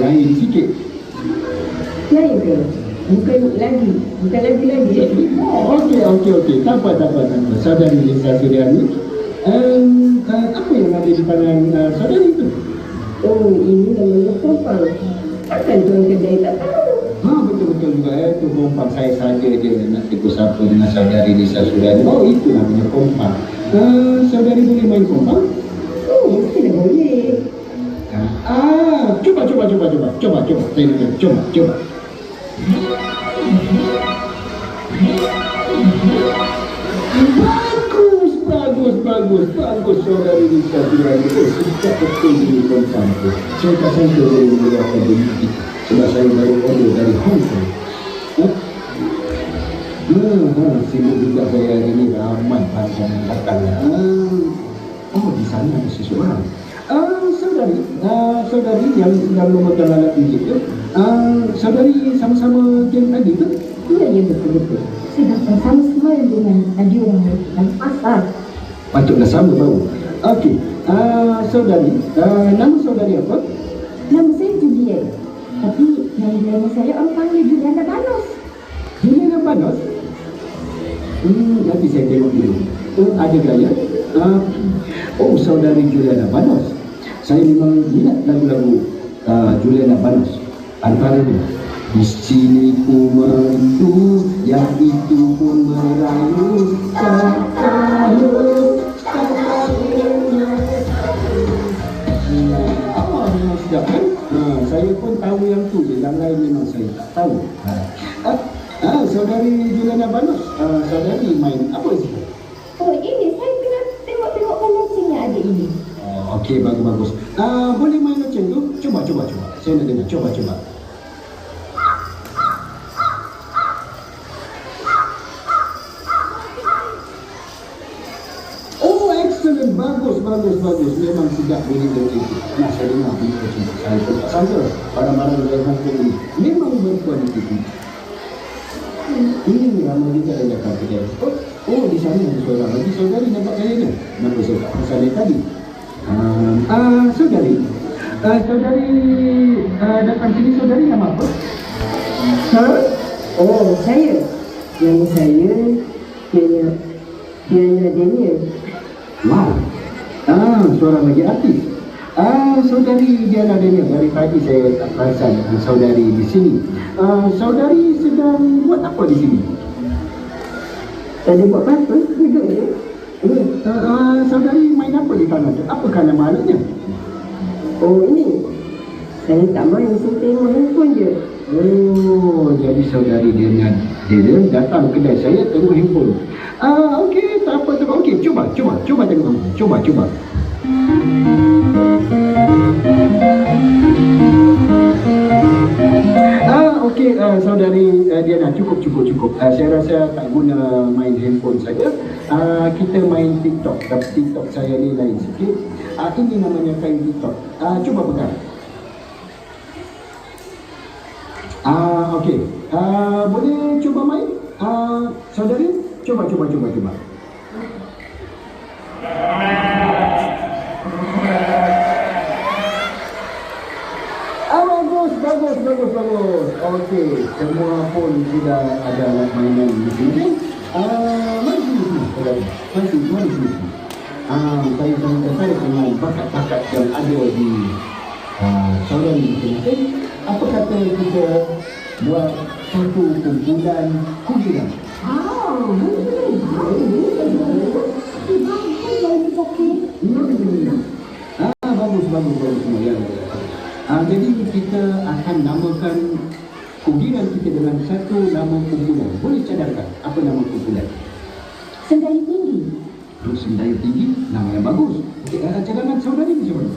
lain sikit. Lain ke? Bukan lagi. Bukan lagi-lagi. Oh, okey. Tak apa. Saudari Lisa Suryani, apa yang ada di tangan saudari itu? Oh, ini namanya kompang. Takkan tuan kedai tak tahu? Betul juga. Itu kompang saya saja je nak tipu sapa dengan saudari Lisa Suryani. Oh, itu namanya kompang. Saudari boleh main kompang? Oh, mesti dah boleh. Cuba. Saya dengar. Cuba. Bagus saudari Lisa Suryani. Sejak betul ini kompang tu. Saya tak sangka boleh memulakan begitu. Sebab saya baru order dari Hong Kong. Sibuk juga saya hari ni, ramai pasang yang datang. Di sana ada seseorang. Saudari yang sedang memegang alat muzik tu, saudari sama-sama game tadi tu? Ya, betul. Saya datang sama-sama dengan ada orang dalam pasar. Patutlah sama bau. Okey, saudari, nama saudari apa? Nama saya Juliet. Tapi nama saya orang panggil Juliana Banos. Juliana Banos? Nanti saya tengok dulu. Ada gaya. Saudari Juliana Banos. Saya memang minat lagu-lagu Juliana Banos. Antaranya di sini ku merindu, yang itu pun merayu, memang sedap kan? Saya pun tahu yang tu je, yang lain memang saya tak tahu. Saudari Juliana Banos, saudari main apa sih? Oh, ini saya kena tengok loceng yang ada ini. Okey, bagus. Boleh main loceng tu? Cuba. Saya nak dengar. Cuba. Oh, excellent. Bagus. Memang sedap bunyi loceng tu. Nah, saya dengar bunyi loceng tu. Saya pun tak sangka barang-barang dari Hong Kong ini memang berkualiti tinggi. Ini ramai juga yang datang kedai. Di sana ada seorang lagi saudari nampak saya ni. Nama saya tak pasal dia tadi. Saudari datang sini, saudari nama apa? Oh, saya. Nama saya Diana Daniel. Wow. Seorang lagi artis. Saudari Diana Daniel, dari pagi saya tak perasan saudari di sini. Saudari sedang buat apa di sini? Tak ada buat apa-apa, duduk je. Saudari main apa di tanah tu? Apakah nama alatnya? Oh, ini. Saya tak main, saya tengok handphone je. Jadi saudari Diana datang kedai saya tengok handphone. Okey, tak apa. Okey, cuba tengok. Cuba. Okey, saudari Diana, cukup. Saya rasa tak guna main handphone saja. Kita main TikTok. Tapi TikTok saya ni lain sikit. Ini namanya kain TikTok. Cuba pegang. Okey. Boleh cuba main? Saudari, cuba. Bagus. Okey, semua pun sudah ada alat mainan di sini. Mari sini. Saya dengan bakat-bakat yang ada di saudari masing-masing. Apa kata kita buat satu kumpulan kuliah? Bagus semua ya. Jadi kita akan namakan kumpulan kita dengan satu nama kumpulan. Boleh cadangkan apa nama kumpulan? Sendaya Tinggi. Sendaya Tinggi, nama yang bagus. Cadangan saudari macam mana?